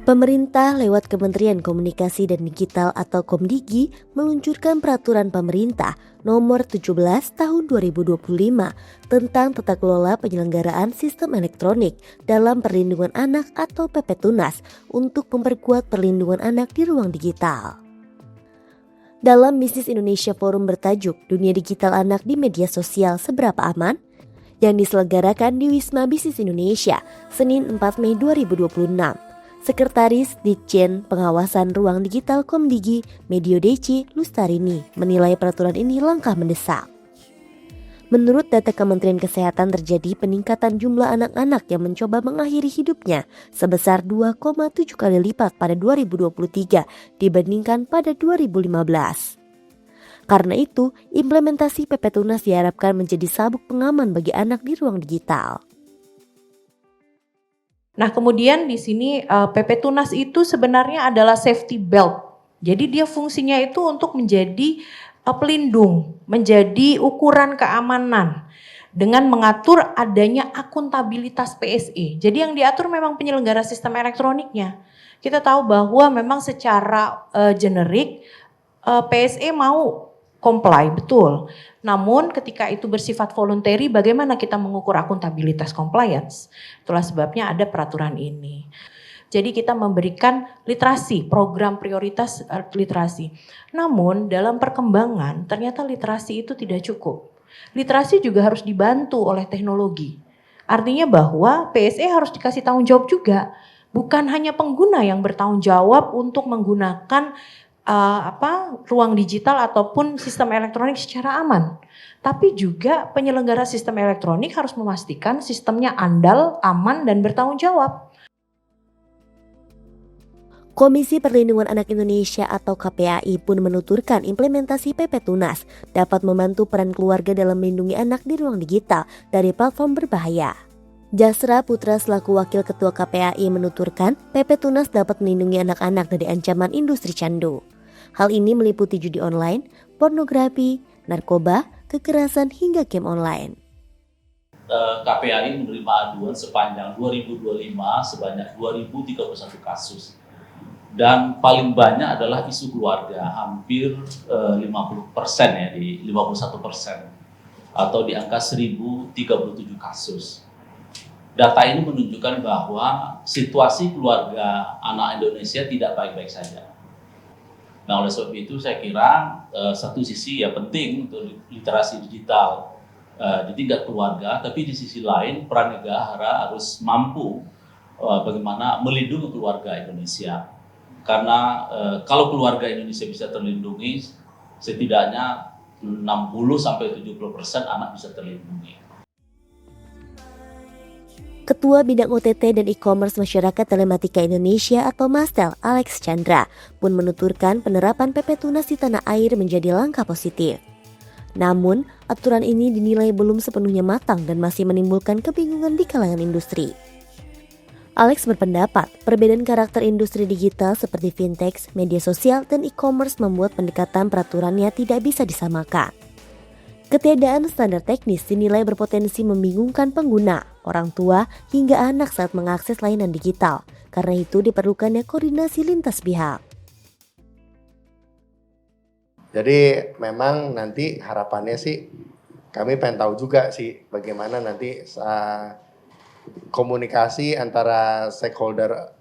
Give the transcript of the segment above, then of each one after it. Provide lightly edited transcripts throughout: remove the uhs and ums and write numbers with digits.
Pemerintah lewat Kementerian Komunikasi dan Digital atau Komdigi meluncurkan peraturan pemerintah nomor 17 tahun 2025 tentang tata kelola penyelenggaraan sistem elektronik dalam perlindungan anak atau PP-Tunas untuk memperkuat perlindungan anak di ruang digital. Dalam Bisnis Indonesia Forum bertajuk Dunia Digital Anak di Media Sosial Seberapa Aman? Yang diselenggarakan di Wisma Bisnis Indonesia, Senin 4 Mei 2026. Sekretaris Ditjen Pengawasan Ruang Digital Komdigi, Medio Deci Lustarini, menilai peraturan ini langkah mendesak. Menurut data Kementerian Kesehatan terjadi peningkatan jumlah anak-anak yang mencoba mengakhiri hidupnya sebesar 2,7 kali lipat pada 2023 dibandingkan pada 2015. Karena itu, implementasi PP-Tunas diharapkan menjadi sabuk pengaman bagi anak di ruang digital. Nah, kemudian di sini PP-Tunas itu sebenarnya adalah safety belt. Jadi dia fungsinya itu untuk menjadi pelindung, menjadi ukuran keamanan dengan mengatur adanya akuntabilitas PSE. Jadi yang diatur memang penyelenggara sistem elektroniknya. Kita tahu bahwa memang secara generik PSE mau comply, betul. Namun ketika itu bersifat voluntary, bagaimana kita mengukur akuntabilitas compliance? Itulah sebabnya ada peraturan ini. Jadi kita memberikan literasi, program prioritas literasi. Namun dalam perkembangan ternyata literasi itu tidak cukup. Literasi juga harus dibantu oleh teknologi. Artinya bahwa PSE harus dikasih tanggung jawab juga. Bukan hanya pengguna yang bertanggung jawab untuk menggunakan ruang digital ataupun sistem elektronik secara aman. Tapi juga penyelenggara sistem elektronik harus memastikan sistemnya andal, aman, dan bertanggung jawab. Komisi Perlindungan Anak Indonesia atau KPAI pun menuturkan implementasi PP-Tunas dapat membantu peran keluarga dalam melindungi anak di ruang digital dari platform berbahaya. Jasra Putra selaku Wakil Ketua KPAI menuturkan PP-Tunas dapat melindungi anak-anak dari ancaman industri candu. Hal ini meliputi judi online, pornografi, narkoba, kekerasan hingga game online. KPAI menerima aduan sepanjang 2025 sebanyak 2.031 kasus. Dan paling banyak adalah isu keluarga, hampir 50% ya, di 51%. Atau di angka 1.037 kasus. Data ini menunjukkan bahwa situasi keluarga anak Indonesia tidak baik-baik saja. Nah, oleh sebab itu saya kira satu sisi ya penting untuk literasi digital di tingkat keluarga, tapi di sisi lain peran negara harus mampu bagaimana melindungi keluarga Indonesia. Karena kalau keluarga Indonesia bisa terlindungi, setidaknya 60-70% anak bisa terlindungi. Ketua Bidang OTT dan E-commerce Masyarakat Telematika Indonesia atau Mastel, Alex Chandra, pun menuturkan penerapan PP-Tunas di tanah air menjadi langkah positif. Namun, aturan ini dinilai belum sepenuhnya matang dan masih menimbulkan kebingungan di kalangan industri. Alex berpendapat, perbedaan karakter industri digital seperti fintech, media sosial, dan e-commerce membuat pendekatan peraturannya tidak bisa disamakan. Ketiadaan standar teknis dinilai berpotensi membingungkan pengguna, orang tua, hingga anak saat mengakses layanan digital. Karena itu diperlukannya koordinasi lintas pihak. Jadi memang nanti harapannya sih, kami pengen tahu juga sih bagaimana nanti komunikasi antara stakeholder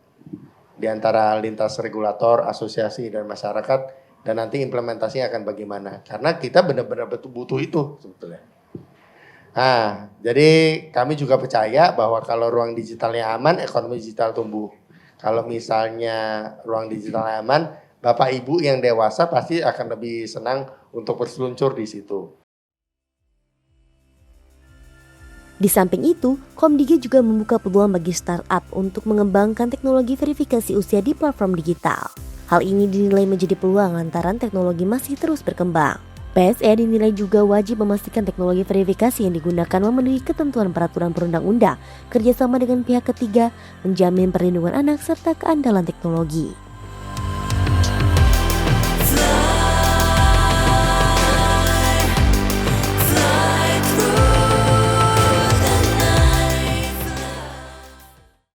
di antara lintas regulator, asosiasi, dan masyarakat. Dan nanti implementasinya akan bagaimana. Karena kita benar-benar butuh itu sebetulnya. Nah, jadi kami juga percaya bahwa kalau ruang digitalnya aman, ekonomi digital tumbuh. Kalau misalnya ruang digitalnya aman, Bapak Ibu yang dewasa pasti akan lebih senang untuk berseluncur di situ. Di samping itu, Komdigi juga membuka peluang bagi startup untuk mengembangkan teknologi verifikasi usia di platform digital. Hal ini dinilai menjadi peluang lantaran teknologi masih terus berkembang. PSE dinilai juga wajib memastikan teknologi verifikasi yang digunakan memenuhi ketentuan peraturan perundang-undang, kerjasama dengan pihak ketiga, menjamin perlindungan anak serta keandalan teknologi.